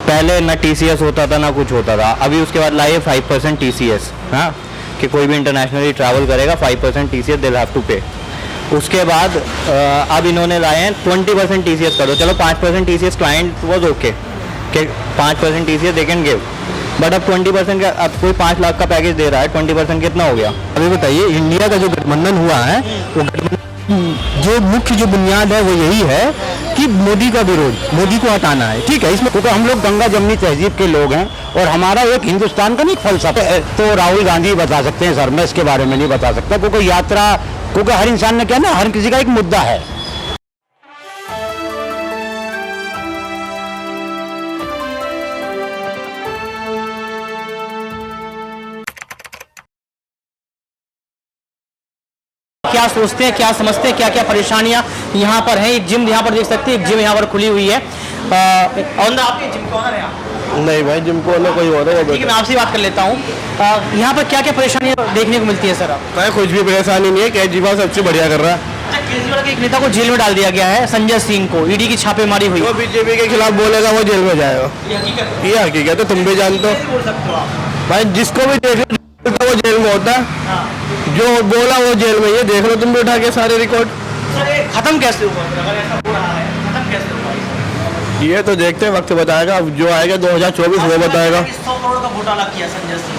पहले ना TCS होता था ना कुछ होता था, अभी उसके बाद लाए 5% TCS, हाँ, कि कोई भी इंटरनेशनली ट्रैवल करेगा 5% TCS दिल हैव टू पे। उसके बाद अब इन्होंने लाए हैं 20% TCS करो, चलो 5% TCS क्लाइंट वॉज ओके कि 5% TCS they can give, but अब 20% का, अब कोई 5 लाख का पैकेज दे रहा है, 20% कितना हो गया? अभी बताइए, इंडिया का जो गठबंधन हुआ है वो गठबंधन जो मुख्य जो बुनियाद है वो यही है कि मोदी का विरोध, मोदी को हटाना है, ठीक है। इसमें क्योंकि हम लोग गंगा जमनी तहजीब के लोग हैं और हमारा एक हिंदुस्तान का नहीं फलसफा है, तो राहुल गांधी बता सकते हैं सर, मैं इसके बारे में नहीं बता सकता, क्योंकि यात्रा, क्योंकि हर इंसान ने क्या ना, हर किसी का एक मुद्दा है। क्या सोचते हैं, क्या समझते हैं, क्या क्या परेशानियां यहाँ पर हैं। एक जिम यहाँ पर देख सकते हैं, एक जिम यहाँ पर खुली हुई है। ऑनर, आपके जिम के ऑनर हैं आप? नहीं भाई, जिम को ना कोई और है। ठीक है, मैं आपसे बात कर लेता हूँ। यहाँ पर क्या क्या परेशानियां देखने को मिलती है सर? आप कुछ भी परेशानी नहीं है, केजरीवाल सबसे बढ़िया कर रहा है। केजरीवाल के एक नेता को जेल में डाल दिया गया है, संजय सिंह को, ईडी की छापेमारी हुई। जो बीजेपी के खिलाफ बोलेगा वो जेल में जाएगा, ये हकीकत है, तुम भी जानते हो भाई। जिसको भी देख लो वो जेल में होता है, जो बोला वो जेल में, ये देख लो तुम भी उठा के सारे रिकॉर्ड। खत्म कैसे हुआ? अगर ऐसा हो रहा है, खत्म कैसे हुआ? ये तो देखते हैं, वक्त बताएगा। अब जो आएगा 2024 वो बताएगा। 100 करोड़ का घोटाला किया संजय सिंह,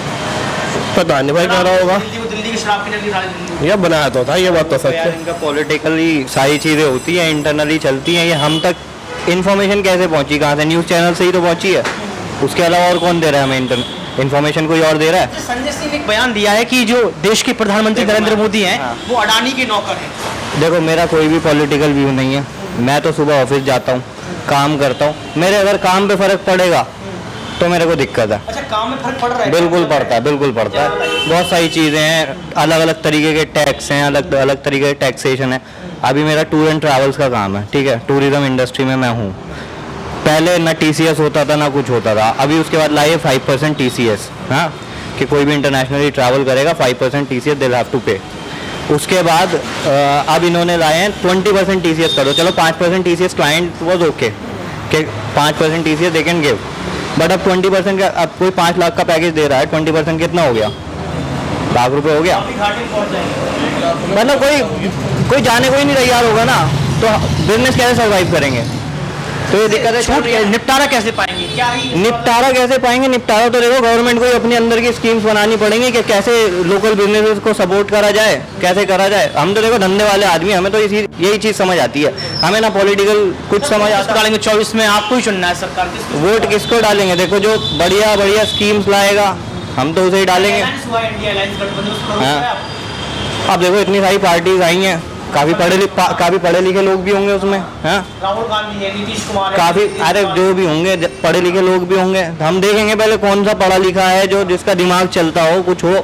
पता नहीं भाई क्या रहा होगा, दिल्ली की शराब की नगरी ये बनाया तो था, ये बात तो सच है। इनका पॉलिटिकली सारी चीज़ें होती हैं, इंटरनली चलती हैं, ये हम तक इन्फॉर्मेशन कैसे पहुंची, कहाँ से? न्यूज़ चैनल से ही तो पहुंची है, उसके अलावा और कौन दे रहा है हमें इन्फॉर्मेशन? कोई और दे रहा है? संजय सिंह ने एक बयान दिया है कि जो देश के प्रधानमंत्री नरेंद्र मोदी हैं, वो अडानी के नौकर हैं। देखो, मेरा कोई भी पॉलिटिकल व्यू नहीं है, मैं तो सुबह ऑफिस जाता हूँ, काम करता हूँ, मेरे अगर काम पे फर्क पड़ेगा तो मेरे को दिक्कत है। अच्छा, काम में फर्क पड़ रहा है? बिल्कुल पड़ता है, बिल्कुल पड़ता है। बहुत सारी चीज़ें हैं, अलग अलग तरीके के टैक्स हैं, अलग अलग तरीके के टैक्सेशन है। अभी मेरा टूर एंड ट्रैवल्स का काम है, ठीक है, टूरिज्म इंडस्ट्री में मैं हूँ। पहले ना TCS होता था ना कुछ होता था, अभी उसके बाद लाए 5% TCS, हाँ, कि कोई भी इंटरनेशनली ट्रैवल करेगा 5% TCS दिल हैव टू पे। उसके बाद अब इन्होंने लाए हैं 20% TCS करो, चलो 5% TCS क्लाइंट वॉज ओके कि 5% TCS they can give, but अब 20% का, अब कोई 5 लाख का पैकेज दे रहा है, 20% कितना हो गया? लाख रुपए हो गया। मतलब कोई जाने को ही नहीं तैयार होगा ना, तो बिजनेस कैसे सर्वाइव करेंगे? तो ये दिक्कत है। निपटारा कैसे पाएंगे? क्या निपटारा कैसे पाएंगे? निपटारा तो देखो, गवर्नमेंट को अपने अंदर की स्कीम्स बनानी पड़ेंगी कि कैसे लोकल बिजनेसेस को सपोर्ट करा जाए, कैसे करा जाए। हम तो देखो धंधे वाले आदमी, हमें तो यही चीज़ समझ आती है, हमें ना पॉलिटिकल कुछ समझ आता। डालेंगे 24 में, आपको ही चुनना है सरकार, वोट किसको डालेंगे? देखो, जो बढ़िया बढ़िया स्कीम्स लाएगा हम तो उसे ही डालेंगे। हाँ, अब देखो इतनी सारी पार्टीज आई हैं, काफ़ी पढ़े लिखे लोग भी होंगे उसमें, हाँ, राहुल गांधी है, नीतीश कुमार है, काफ़ी, अरे जो भी होंगे पढ़े लिखे लोग भी होंगे। हम देखेंगे पहले कौन सा पढ़ा लिखा है, जो जिसका दिमाग चलता हो, कुछ हो,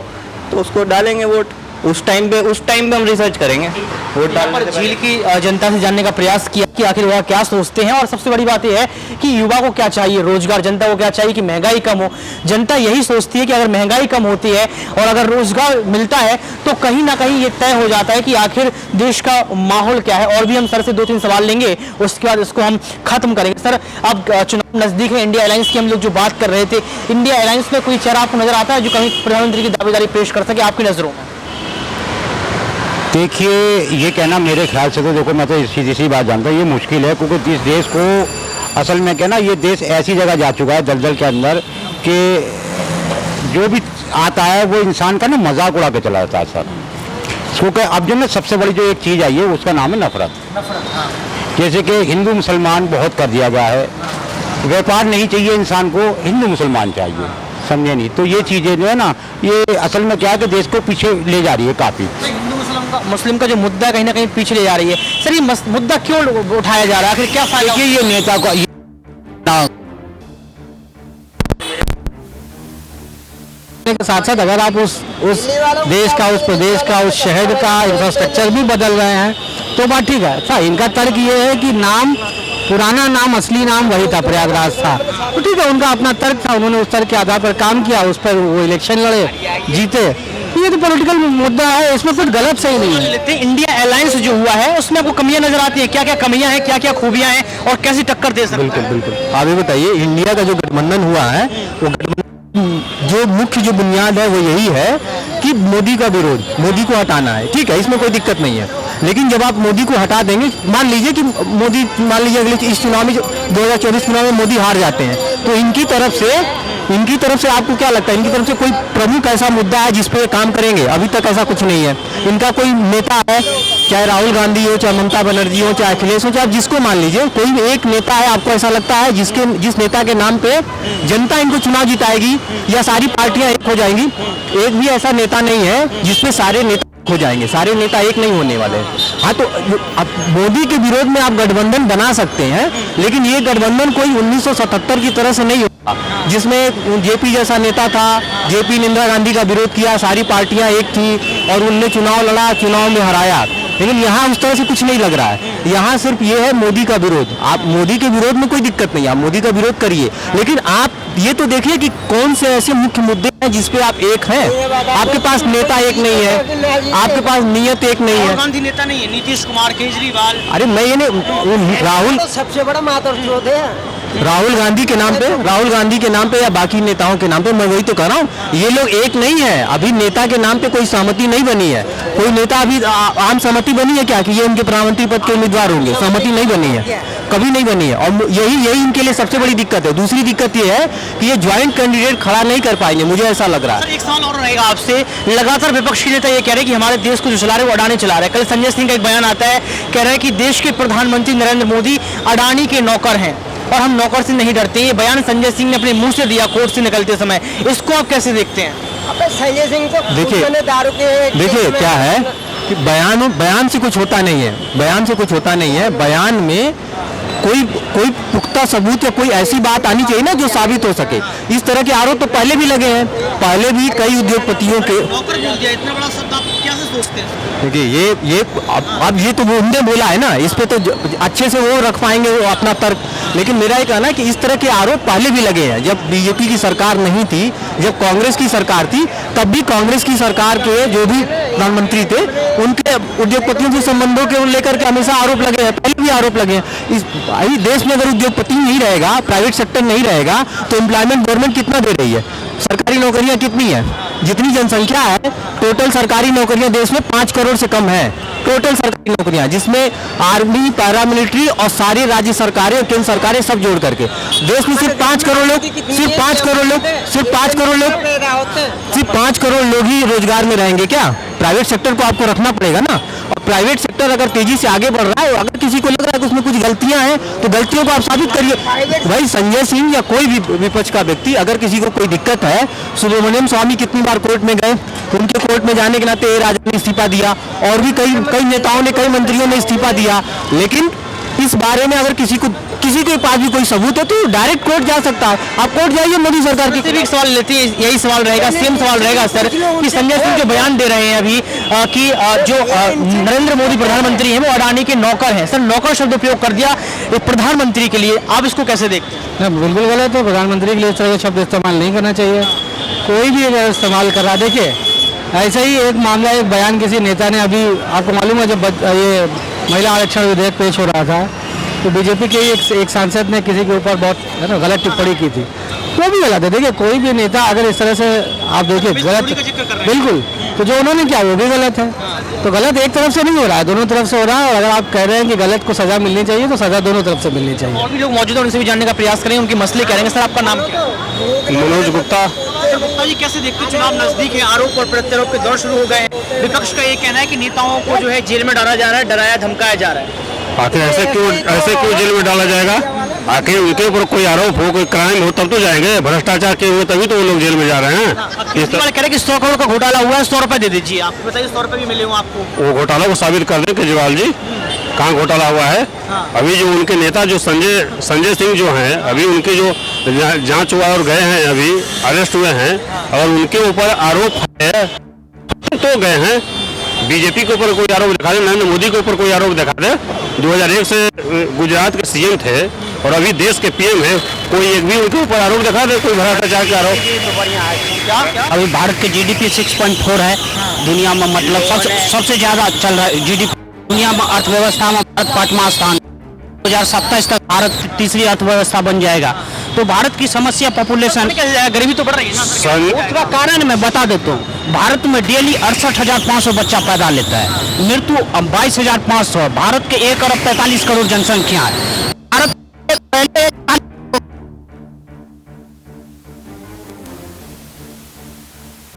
तो उसको डालेंगे वोट। उस टाइम पे हम रिसर्च करेंगे। वोट पर झील की जनता से जानने का प्रयास किया कि आखिर वह क्या सोचते हैं, और सबसे बड़ी बात यह है कि युवा को क्या चाहिए, रोजगार, जनता को क्या चाहिए कि महंगाई कम हो। जनता यही सोचती है कि अगर महंगाई कम होती है और अगर रोजगार मिलता है तो कहीं ना कहीं ये तय हो जाता है कि आखिर देश का माहौल क्या है। और भी हम सर से 2-3 सवाल लेंगे, उसके बाद इसको हम खत्म करेंगे। सर, अब चुनाव नजदीक है, इंडिया अलायंस की हम लोग जो बात कर रहे थे, इंडिया अलायंस में कोई चेहरा आपको नजर आता है जो कहीं प्रधानमंत्री की दावेदारी पेश कर सके आपकी नजरों में? देखिए, ये कहना मेरे ख्याल से तो, देखो मैं तो सीधी सी बात जानता हूँ, ये मुश्किल है, क्योंकि इस देश को असल में कहना, ये देश ऐसी जगह जा चुका है दलदल के अंदर कि जो भी आता है वो इंसान का ना मजाक उड़ा के चला जाता है सर। क्योंकि अब जो ना सबसे बड़ी जो एक चीज़ आई है उसका नाम है नफरत। जैसे कि हिंदू मुसलमान बहुत कर दिया गया है, व्यापार नहीं चाहिए इंसान को, हिंदू मुसलमान चाहिए, समझे नहीं? तो ये चीज़ें जो है ना, ये असल में क्या है कि देश को पीछे ले जा रही है काफ़ी। मुस्लिम का जो मुद्दा कहीं ना कहीं पीछे ले जा रही है। सर, ये मुद्दा क्यों उठाया जा रहा है, आखिर क्या फायदा? ये नेता को के साथ साथ अगर आप उस देश का, उस प्रदेश का, उस शहर का इंफ्रास्ट्रक्चर भी बदल रहे हैं तो बात ठीक है। अच्छा, इनका तर्क ये है कि नाम, पुराना नाम, असली नाम वही था, प्रयागराज था, तो ठीक है, उनका अपना तर्क था, उन्होंने उस तर्क के आधार पर काम किया, उस पर वो इलेक्शन लड़े, जीते, ये तो पॉलिटिकल मुद्दा है, इसमें कुछ गलत सही नहीं है। लेते हैं इंडिया अलायंस जो हुआ है उसमें आपको कमियां नजर आती है, क्या क्या कमियां हैं, क्या क्या खूबियां हैं और कैसी टक्कर दे सकते हैं? बिल्कुल आप ये बताइए, इंडिया का जो गठबंधन हुआ है वो गठबंधन जो मुख्य जो बुनियाद है वो यही है कि मोदी का विरोध, मोदी को हटाना है, ठीक है, इसमें कोई दिक्कत नहीं है। लेकिन जब आप मोदी को हटा देंगे, मान लीजिए कि मोदी, मान लीजिए अगले इस चुनाव में, 2024 चुनाव में मोदी हार जाते हैं, तो इनकी तरफ से आपको क्या लगता है, इनकी तरफ से कोई प्रमुख ऐसा मुद्दा है जिस पे ये काम करेंगे? अभी तक ऐसा कुछ नहीं है। इनका कोई नेता है, चाहे राहुल गांधी हो, चाहे ममता बनर्जी हो, चाहे अखिलेश हो, चाहे आप जिसको मान लीजिए, कोई एक नेता है आपको ऐसा लगता है जिस नेता के नाम पे जनता इनको चुनाव जिताएगी या सारी पार्टियां एक हो जाएंगी? एक भी ऐसा नेता नहीं है जिसमें सारे नेता हो जाएंगे, सारे नेता एक नहीं होने वाले। हाँ, तो अब मोदी के विरोध में आप गठबंधन बना सकते हैं, लेकिन ये गठबंधन कोई 1977 की तरह से नहीं होगा जिसमें जेपी जैसा नेता था, जेपी ने इंदिरा गांधी का विरोध किया, सारी पार्टियां एक थी और उनने चुनाव लड़ा, चुनाव में हराया। लेकिन यहाँ उस तरह से कुछ नहीं लग रहा है। यहाँ सिर्फ ये है मोदी का विरोध। आप मोदी के विरोध में कोई दिक्कत नहीं, आप मोदी का विरोध करिए, लेकिन आप ये तो देखिए कि कौन से ऐसे मुख्य मुद्दे हैं जिसपे आप एक हैं। आपके पास नेता एक नहीं है, आपके पास नियत एक नहीं है। गांधी नेता नहीं है, नीतीश कुमार, केजरीवाल। अरे मैं ये नहीं, राहुल सबसे बड़ा मातहत स्रोत है। राहुल गांधी के नाम पे या बाकी नेताओं के नाम पे, मैं वही तो कह रहा हूँ, ये लोग एक नहीं है। अभी नेता के नाम पे कोई सहमति नहीं बनी है। कोई नेता अभी आम सहमति बनी है क्या कि ये उनके प्रधानमंत्री पद के उम्मीदवार होंगे? सहमति नहीं बनी है, कभी नहीं बनी है। और यही इनके लिए सबसे बड़ी दिक्कत है। दूसरी दिक्कत ये है कि ये ज्वाइंट कैंडिडेट खड़ा नहीं कर पाएंगे, मुझे ऐसा लग रहा है। सर, एक सवाल और रहेगा आपसे। लगातार विपक्षी नेता ये कह रहे हैं कि हमारे देश को जो चला रहे हैं वो अडानी चला रहा है। कल संजय सिंह का एक बयान आता है, कह रहे हैं कि देश के प्रधानमंत्री नरेंद्र मोदी अडानी के नौकर हैं और हम नौकर से नहीं डरते। ये बयान संजय सिंह ने अपने मुंह से दिया कोर्ट से निकलते समय। इसको आप कैसे देखते हैं? अबे संजय सिंह तो देखिए क्या है कि बयान से कुछ होता नहीं है, बयान में कोई पुख्ता सबूत या कोई ऐसी बात आनी चाहिए ना जो साबित हो सके। इस तरह के आरोप तो पहले भी लगे हैं, पहले भी कई उद्योगपतियों के। नौकर बोल दिया, इतना बड़ा शब्द आप कैसे सोचते हैं? देखिए ये अब ये तो वो उन्होंने बोला है ना, इस पे तो अच्छे से वो रख पाएंगे वो अपना तर्क। लेकिन मेरा ये कहना है कि इस तरह के आरोप पहले भी लगे हैं। जब बीजेपी की सरकार नहीं थी, जब कांग्रेस की सरकार थी, तब भी कांग्रेस की सरकार के जो भी प्रधानमंत्री थे उनके उद्योगपतियों से संबंधों के लेकर के हमेशा आरोप लगे हैं, पहले भी आरोप लगे हैं। इस देश में अगर उद्योगपति नहीं रहेगा, प्राइवेट सेक्टर नहीं रहेगा, तो एम्प्लॉयमेंट गवर्नमेंट कितना दे रही है? सरकारी नौकरियां कितनी है? जितनी जनसंख्या है, टोटल सरकारी नौकरियां देश में 5 करोड़ से कम है। टोटल सरकारी नौकरियां, जिसमें आर्मी, पैरामिलिट्री और सारी राज्य सरकारें और केंद्र सरकारें सब जोड़ करके देश में सिर्फ 5 करोड़ लोग ही रोजगार में रहेंगे क्या? प्राइवेट सेक्टर को आपको रखना पड़ेगा ना। और प्राइवेट सेक्टर अगर तेजी से आगे बढ़ रहा है, अगर किसी को लग रहा है कि उसमें कुछ गलतियां हैं, तो गलतियों को आप साबित करिए। भाई संजय सिंह या कोई भी विपक्ष का व्यक्ति, अगर किसी को कोई दिक्कत है, सुब्रमण्यम स्वामी कितनी बार कोर्ट में गए, उनके कोर्ट में जाने के नाते राजा ने इस्तीफा दिया और भी कई नेताओं ने, कई मंत्रियों ने इस्तीफा दिया। लेकिन इस बारे में अगर किसी के पास भी कोई सबूत है तो डायरेक्ट कोर्ट जा सकता है। आप कोर्ट जाइए मोदी सरकार की। एक सवाल लेते हैं, यही सवाल रहेगा, सेम सवाल रहेगा सर, कि संजय सिंह जो बयान दे रहे हैं अभी कि जो नरेंद्र मोदी प्रधानमंत्री हैं वो अडानी के नौकर हैं। सर, नौकर शब्द प्रयोग कर दिया एक प्रधानमंत्री के लिए, आप इसको कैसे देखते हैं? बिल्कुल गलत है। प्रधानमंत्री के लिए इस तरह के शब्द इस्तेमाल नहीं करना चाहिए, कोई भी अगर इस्तेमाल कर रहा है। देखिए ऐसा ही एक मामला, एक बयान किसी नेता ने, अभी आपको मालूम है जब ये महिला आरक्षण विधेयक पेश हो रहा था, तो बीजेपी के एक सांसद ने किसी के ऊपर बहुत है ना गलत टिप्पणी की थी, वो भी गलत है। देखिए कोई भी नेता अगर इस तरह से आप देखिए गलत, बिल्कुल, तो जो उन्होंने किया वो भी गलत है। तो गलत एक तरफ से नहीं हो रहा है, दोनों तरफ से हो रहा है। और अगर आप कह रहे हैं कि गलत को सजा मिलनी चाहिए, तो सजा दोनों तरफ से मिलनी चाहिए। और भी लोग मौजूद हैं, उनसे भी जानने का प्रयास करें, उनके मसले क्या रहेंगे। सर, आपका नाम क्या है? मनोज गुप्ता। गुप्ता जी, कैसे देखते हैं चुनाव नजदीक है, आरोप और प्रत्यारोप के दौर शुरू हो गए हैं, विपक्ष का ये कहना है कि नेताओं को जो है जेल में डाला जा रहा है, डराया धमकाया जा रहा है। आखिर ऐसे क्यों जेल में डाला जाएगा? आखिर उनके ऊपर कोई आरोप हो, कोई क्राइम हो, तब तो जाएंगे। भ्रष्टाचार के हुए तभी तो वो लोग जेल में जा रहे हैं। केजरीवाल कह रहे कि 100 करोड़ का घोटाला हुआ है, 100 रुपए दे दीजिए। आप बताइए 100 रुपए भी मिले हो आपको? वो घोटाला को साबित कर दें केजरीवाल जी, कहाँ घोटाला हुआ है। अभी जो उनके नेता जो संजय सिंह जो हैं, अभी उनके जो जांच हुआ और गए हैं, अभी अरेस्ट हुए हैं, और उनके ऊपर आरोप है तो गए हैं। बीजेपी के ऊपर कोई आरोप दिखा दे, नरेंद्र मोदी के ऊपर कोई आरोप दिखा दे। 2001 से गुजरात के सीएम थे, और अभी देश के पीएम हैं, कोई एक भी उनके ऊपर आरोप दिखा दे, कोई भ्रष्टाचार का आरोप। अभी भारत की जीडीपी 6.4 है दुनिया में, मतलब सबसे ज्यादा चल रहा है जीडीपी दुनिया में। अर्थव्यवस्था में भारत 5वां स्थान, 2027 तक भारत तीसरी अर्थव्यवस्था बन जाएगा। तो भारत की समस्या पॉपुलेशन, गरीबी तो बढ़ रही है ना। उसका कारण मैं बता देता हूँ। भारत में डेली 68,500 बच्चा पैदा लेता है, मृत्यु 22,500 है। भारत के 1 अरब 45 करोड़ जनसंख्या है। भारत के पहले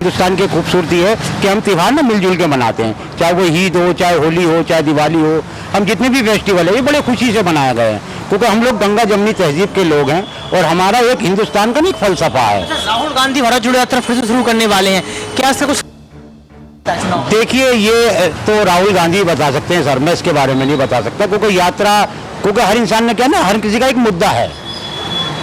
हिंदुस्तान की खूबसूरती है कि हम त्योहार ना मिलजुल के मनाते हैं, चाहे वो ईद हो, चाहे होली हो, चाहे दिवाली हो। हम जितने भी फेस्टिवल है ये बड़े खुशी से मनाए गए हैं, क्योंकि हम लोग गंगा जमनी तहजीब के लोग हैं और हमारा एक हिंदुस्तान का नहीं फलसफा है। राहुल गांधी भारत जोड़ो यात्रा फिर से शुरू करने वाले हैं, क्या इससे कुछ देखिए, ये तो राहुल गांधी बता सकते हैं सर, मैं इसके बारे में नहीं बता सकता, क्योंकि यात्रा, क्योंकि हर इंसान ने क्या ना, हर किसी का एक मुद्दा है,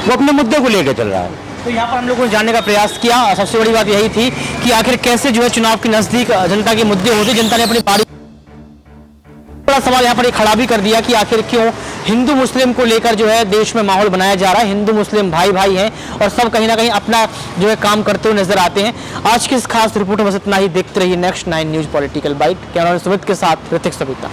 वो अपने मुद्दे को लेकर चल रहा है। तो यहाँ पर हम लोगों ने जानने का प्रयास किया। सबसे बड़ी बात यही थी कि आखिर कैसे जो है चुनाव के नजदीक जनता के मुद्दे होते, जनता ने अपनी बारी। बड़ा सवाल यहाँ पर खड़ा भी कर दिया कि आखिर क्यों हिंदू मुस्लिम को लेकर जो है देश में माहौल बनाया जा रहा है। हिंदू मुस्लिम भाई भाई हैं और सब कहीं ना कहीं अपना जो है काम करते हुए नजर आते हैं। आज की इस खास रिपोर्ट में बस इतना ही। देखते रहिए next 9 news political byte. Camera Sumit के साथ ऋतिक सविता।